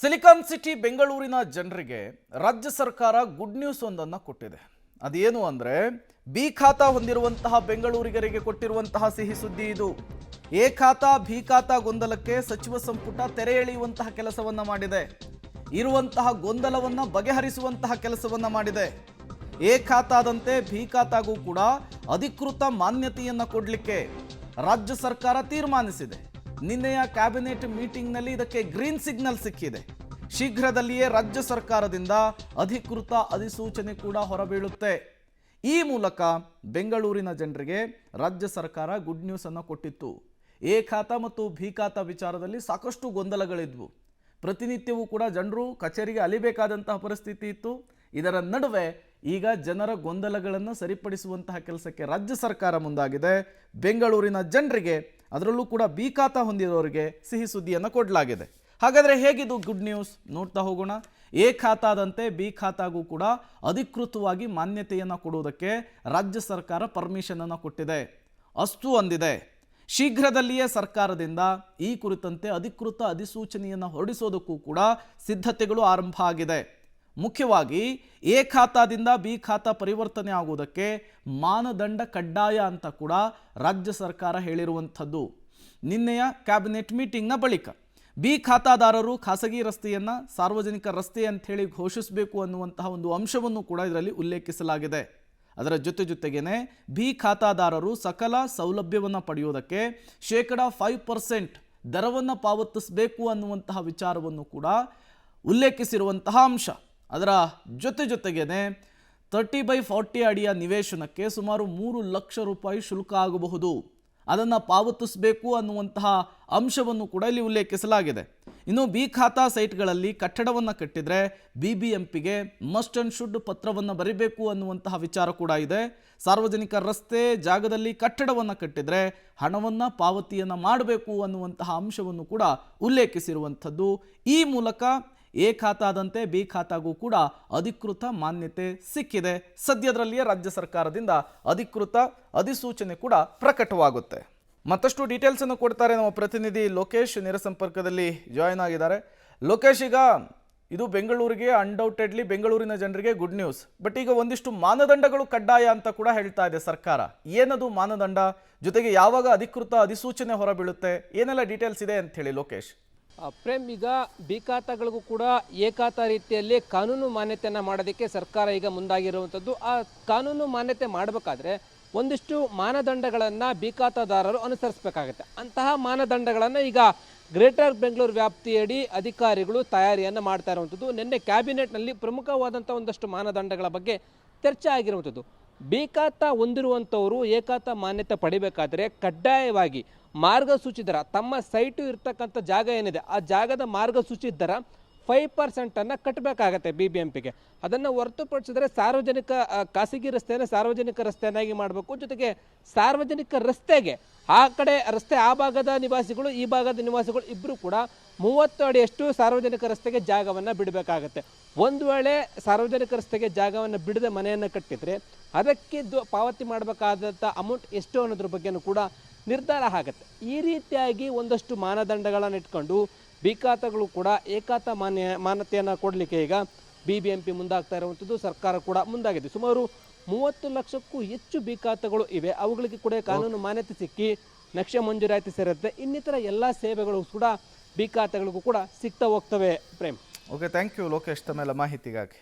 Silicon city ಬೆಂಗಳೂರಿನ ಜನರಿಗೆ ರಾಜ್ಯ ಸರ್ಕಾರ ಗುಡ್ ನ್ಯೂಸ್ ಒಂದನ್ನು ಕೊಟ್ಟಿದೆ. ಅದೇನು ಅಂದರೆ ಬಿ ಖಾತಾ ಹೊಂದಿರುವಂತಹ ಬೆಂಗಳೂರಿಗರಿಗೆ ಕೊಟ್ಟಿರುವಂತಹ ಸಿಹಿ ಸುದ್ದಿ ಇದು. ಎ ಖಾತಾ ಬಿ ಖಾತಾ ಗೊಂದಲಕ್ಕೆ ಸಚಿವ ಸಂಪುಟ ತೆರೆ ಎಳೆಯುವಂತಹ ಕೆಲಸವನ್ನ ಮಾಡಿದೆ. ಇರುವಂತಹ ಗೊಂದಲವನ್ನ ಬಗೆಹರಿಸುವಂತಹ ಕೆಲಸವನ್ನ ಮಾಡಿದೆ. ಎ ಖಾತಾದಂತೆ ಬಿ ಖಾತಾಗೂ ಕೂಡ ಅಧಿಕೃತ ಮಾನ್ಯತೆಯನ್ನ ಕೊಡಲಿಕ್ಕೆ ರಾಜ್ಯ ಸರ್ಕಾರ ತೀರ್ಮಾನಿಸಿದೆ. ನಿನ್ನೆಯ ಕ್ಯಾಬಿನೆಟ್ ಮೀಟಿಂಗ್ನಲ್ಲಿ ಇದಕ್ಕೆ ಗ್ರೀನ್ ಸಿಗ್ನಲ್ ಸಿಕ್ಕಿದೆ. ಶೀಘ್ರದಲ್ಲಿಯೇ ರಾಜ್ಯ ಸರ್ಕಾರದಿಂದ ಅಧಿಕೃತ ಅಧಿಸೂಚನೆ ಕೂಡ ಹೊರಬೀಳುತ್ತೆ. ಈ ಮೂಲಕ ಬೆಂಗಳೂರಿನ ಜನರಿಗೆ ರಾಜ್ಯ ಸರ್ಕಾರ ಗುಡ್ ನ್ಯೂಸ್ ಅನ್ನು ಕೊಟ್ಟಿತ್ತು. ಎ ಖಾತಾ ಮತ್ತು ಬಿ ಖಾತಾ ವಿಚಾರದಲ್ಲಿ ಸಾಕಷ್ಟು ಗೊಂದಲಗಳಿದ್ವು. ಪ್ರತಿನಿತ್ಯವೂ ಕೂಡ ಜನರು ಕಚೇರಿಗೆ ಅಲಿಬೇಕಾದಂತಹ ಪರಿಸ್ಥಿತಿ ಇತ್ತು. ಇದರ ನಡುವೆ ಈಗ ಜನರ ಗೊಂದಲಗಳನ್ನು ಸರಿಪಡಿಸುವಂತಹ ಕೆಲಸಕ್ಕೆ ರಾಜ್ಯ ಸರ್ಕಾರ ಮುಂದಾಗಿದೆ. ಬೆಂಗಳೂರಿನ ಜನರಿಗೆ, ಅದರಲ್ಲೂ ಕೂಡ ಬಿ ಖಾತಾ ಹೊಂದಿದವರಿಗೆ ಸಿಹಿ ಸುದ್ದಿಯನ್ನು ಕೊಡಲಾಗಿದೆ. ಹಾಗಾದರೆ ಹೇಗಿದು ಗುಡ್ ನ್ಯೂಸ್ ನೋಡ್ತಾ ಹೋಗೋಣ. ಎ ಖಾತಾದಂತೆ ಬಿ ಖಾತಾಗೂ ಕೂಡ ಅಧಿಕೃತವಾಗಿ ಮಾನ್ಯತೆಯನ್ನು ಕೊಡುವುದಕ್ಕೆ ರಾಜ್ಯ ಸರ್ಕಾರ ಪರ್ಮಿಷನ್ ಅನ್ನು ಕೊಟ್ಟಿದೆ. ಅಷ್ಟು ಅಂದಿದೆ, ಶೀಘ್ರದಲ್ಲಿಯೇ ಸರ್ಕಾರದಿಂದ ಈ ಕುರಿತಂತೆ ಅಧಿಕೃತ ಅಧಿಸೂಚನೆಯನ್ನು ಹೊರಡಿಸೋದಕ್ಕೂ ಕೂಡ ಸಿದ್ಧತೆಗಳು ಆರಂಭ ಆಗಿದೆ. ಮುಖ್ಯವಾಗಿ ಎ ಖಾತಾದಿಂದ ಬಿ ಖಾತಾ ಪರಿವರ್ತನೆ ಆಗುವುದಕ್ಕೆ ಮಾನದಂಡ ಕಡ್ಡಾಯ ಅಂತ ಕೂಡ ರಾಜ್ಯ ಸರ್ಕಾರ ಹೇಳಿರುವಂಥದ್ದು. ನಿನ್ನೆಯ ಕ್ಯಾಬಿನೆಟ್ ಮೀಟಿಂಗ್ನ ಬಳಿಕ ಬಿ ಖಾತಾದಾರರು ಖಾಸಗಿ ರಸ್ತೆಯನ್ನು ಸಾರ್ವಜನಿಕ ರಸ್ತೆ ಅಂಥೇಳಿ ಘೋಷಿಸಬೇಕು ಅನ್ನುವಂತಹ ಒಂದು ಅಂಶವನ್ನು ಕೂಡ ಇದರಲ್ಲಿ ಉಲ್ಲೇಖಿಸಲಾಗಿದೆ. ಅದರ ಜೊತೆಗೇನೆ ಬಿ ಖಾತಾದಾರರು ಸಕಲ ಸೌಲಭ್ಯವನ್ನು ಪಡೆಯುವುದಕ್ಕೆ 5% ದರವನ್ನು ಪಾವತಿಸಬೇಕು ಅನ್ನುವಂತಹ ವಿಚಾರವನ್ನು ಕೂಡ ಉಲ್ಲೇಖಿಸಿರುವಂತಹ ಅಂಶ. ಅದರ ಜೊತೆಗೇನೆ 30/40 ಅಡಿಯ ನಿವೇಶನಕ್ಕೆ ಸುಮಾರು 3 ಲಕ್ಷ ರೂಪಾಯಿ ಶುಲ್ಕ ಆಗಬಹುದು. ಅದನ್ನು ಪಾವತಿಸಬೇಕು ಅನ್ನುವಂತಹ ಅಂಶವನ್ನು ಕೂಡ ಇಲ್ಲಿ ಉಲ್ಲೇಖಿಸಲಾಗಿದೆ. ಇನ್ನು ಬಿ ಖಾತಾ ಸೈಟ್ಗಳಲ್ಲಿ ಕಟ್ಟಡವನ್ನು ಕಟ್ಟಿದರೆ BBMPಗೆ ಮಸ್ಟ್ ಅಂಡ್ ಶುಡ್ ಪತ್ರವನ್ನು ಬರೀಬೇಕು ಅನ್ನುವಂತಹ ವಿಚಾರ ಕೂಡ ಇದೆ. ಸಾರ್ವಜನಿಕ ರಸ್ತೆ ಜಾಗದಲ್ಲಿ ಕಟ್ಟಡವನ್ನು ಕಟ್ಟಿದರೆ ಹಣವನ್ನು ಪಾವತಿಯನ್ನು ಮಾಡಬೇಕು ಅನ್ನುವಂತಹ ಅಂಶವನ್ನು ಕೂಡ ಉಲ್ಲೇಖಿಸಿರುವಂಥದ್ದು. ಈ ಮೂಲಕ ಎ ಖಾತಾದಂತೆ ಬಿ ಖಾತಾಗೂ ಕೂಡ ಅಧಿಕೃತ ಮಾನ್ಯತೆ ಸಿಕ್ಕಿದೆ. ಸದ್ಯದಲ್ಲಿಯೇ ರಾಜ್ಯ ಸರ್ಕಾರದಿಂದ ಅಧಿಕೃತ ಅಧಿಸೂಚನೆ ಕೂಡ ಪ್ರಕಟವಾಗುತ್ತೆ. ಮತ್ತಷ್ಟು ಡೀಟೇಲ್ಸ್ ಅನ್ನು ಕೊಡ್ತಾರೆ ನಮ್ಮ ಪ್ರತಿನಿಧಿ ಲೋಕೇಶ್, ನೇರ ಸಂಪರ್ಕದಲ್ಲಿ ಜಾಯಿನ್ ಆಗಿದ್ದಾರೆ. ಲೋಕೇಶ್, ಈಗ ಇದು ಬೆಂಗಳೂರಿಗೆ ಅನ್ಡೌಟೆಡ್ಲಿ ಬೆಂಗಳೂರಿನ ಜನರಿಗೆ ಗುಡ್ ನ್ಯೂಸ್. ಬಟ್ ಈಗ ಒಂದಿಷ್ಟು ಮಾನದಂಡಗಳು ಕಡ್ಡಾಯ ಅಂತ ಕೂಡ ಹೇಳ್ತಾ ಇದೆ ಸರ್ಕಾರ. ಏನದು ಮಾನದಂಡ, ಜೊತೆಗೆ ಯಾವಾಗ ಅಧಿಕೃತ ಅಧಿಸೂಚನೆ ಹೊರಬೀಳುತ್ತೆ, ಏನೆಲ್ಲ ಡೀಟೇಲ್ಸ್ ಇದೆ ಅಂತ ಹೇಳಿ ಲೋಕೇಶ್. ಪ್ರೇಮ್, ಈಗ ಬಿ ಖಾತಾಗಳಿಗೂ ಕೂಡ ಎ ಖಾತಾ ರೀತಿಯಲ್ಲಿ ಕಾನೂನು ಮಾನ್ಯತೆಯನ್ನು ಮಾಡೋದಕ್ಕೆ ಸರ್ಕಾರ ಈಗ ಮುಂದಾಗಿರುವಂಥದ್ದು. ಆ ಕಾನೂನು ಮಾನ್ಯತೆ ಮಾಡಬೇಕಾದ್ರೆ ಒಂದಿಷ್ಟು ಮಾನದಂಡಗಳನ್ನು ಬಿ ಖಾತಾದಾರರು ಅನುಸರಿಸಬೇಕಾಗುತ್ತೆ. ಅಂತಹ ಮಾನದಂಡಗಳನ್ನು ಈಗ ಗ್ರೇಟರ್ ಬೆಂಗಳೂರು ವ್ಯಾಪ್ತಿಯಡಿ ಅಧಿಕಾರಿಗಳು ತಯಾರಿಯನ್ನು ಮಾಡ್ತಾ ಇರುವಂಥದ್ದು. ನಿನ್ನೆ ಕ್ಯಾಬಿನೆಟ್ನಲ್ಲಿ ಪ್ರಮುಖವಾದಂಥ ಒಂದಷ್ಟು ಮಾನದಂಡಗಳ ಬಗ್ಗೆ ಚರ್ಚೆ ಆಗಿರುವಂಥದ್ದು. ಬಿ ಖಾತಾ ಹೊಂದಿರುವಂಥವರು ಎ ಖಾತಾ ಮಾನ್ಯತೆ ಪಡಿಬೇಕಾದ್ರೆ ಕಡ್ಡಾಯವಾಗಿ ಮಾರ್ಗಸೂಚಿ ದರ, ತಮ್ಮ ಸೈಟು ಇರ್ತಕ್ಕಂಥ ಜಾಗ ಏನಿದೆ ಆ ಜಾಗದ ಮಾರ್ಗಸೂಚಿ ದರ 5% ಕಟ್ಟಬೇಕಾಗತ್ತೆ BBMPಗೆ. ಅದನ್ನು ಹೊರತುಪಡಿಸಿದ್ರೆ ಸಾರ್ವಜನಿಕ ಖಾಸಗಿ ರಸ್ತೆಯನ್ನು ಸಾರ್ವಜನಿಕ ರಸ್ತೆಯನ್ನಾಗಿ ಮಾಡಬೇಕು. ಜೊತೆಗೆ ಸಾರ್ವಜನಿಕ ರಸ್ತೆಗೆ ಆ ಕಡೆ ರಸ್ತೆ ಆ ಭಾಗದ ನಿವಾಸಿಗಳು ಈ ಭಾಗದ ನಿವಾಸಿಗಳು ಇಬ್ಬರು ಕೂಡ 30 ಅಡಿಯಷ್ಟು ಸಾರ್ವಜನಿಕ ರಸ್ತೆಗೆ ಜಾಗವನ್ನು ಬಿಡಬೇಕಾಗತ್ತೆ. ಒಂದು ವೇಳೆ ಸಾರ್ವಜನಿಕ ರಸ್ತೆಗೆ ಜಾಗವನ್ನು ಬಿಡದೆ ಮನೆಯನ್ನು ಕಟ್ಟಿದರೆ ಅದಕ್ಕೆ ಪಾವತಿ ಮಾಡಬೇಕಾದಂಥ ಅಮೌಂಟ್ ಎಷ್ಟು ಅನ್ನೋದ್ರ ಬಗ್ಗೆನೂ ಕೂಡ ನಿರ್ಧಾರ ಆಗುತ್ತೆ. ಈ ರೀತಿಯಾಗಿ ಒಂದಷ್ಟು ಮಾನದಂಡಗಳನ್ನು ಇಟ್ಕೊಂಡು ಬಿ ಖಾತಾಗಳು ಕೂಡ ಎ ಖಾತಾ ಮಾನ್ಯತೆಯನ್ನು ಕೊಡಲಿಕ್ಕೆ ಈಗ BBMP ಮುಂದಾಗ್ತಾ ಇರುವಂಥದ್ದು. ಸರ್ಕಾರ ಕೂಡ ಮುಂದಾಗಿದೆ. ಸುಮಾರು 30 ಲಕ್ಷಕ್ಕೂ ಹೆಚ್ಚು ಬಿ ಖಾತಾಗಳು ಇವೆ. ಅವುಗಳಿಗೆ ಕೂಡ ಕಾನೂನು ಮಾನ್ಯತೆ ಸಿಕ್ಕಿ ನಕ್ಷೆ ಮಂಜೂರಾತಿ ಸೇರುತ್ತೆ. ಇನ್ನಿತರ ಎಲ್ಲ ಸೇವೆಗಳು ಕೂಡ ಬಿ ಖಾತಾಗಳಿಗೂ ಕೂಡ ಸಿಗ್ತಾ ಹೋಗ್ತವೆ. Prem, okay, thank you Lokesh ತಮ್ಮೆಲ್ಲ ಮಾಹಿತಿಗಾಗಿ.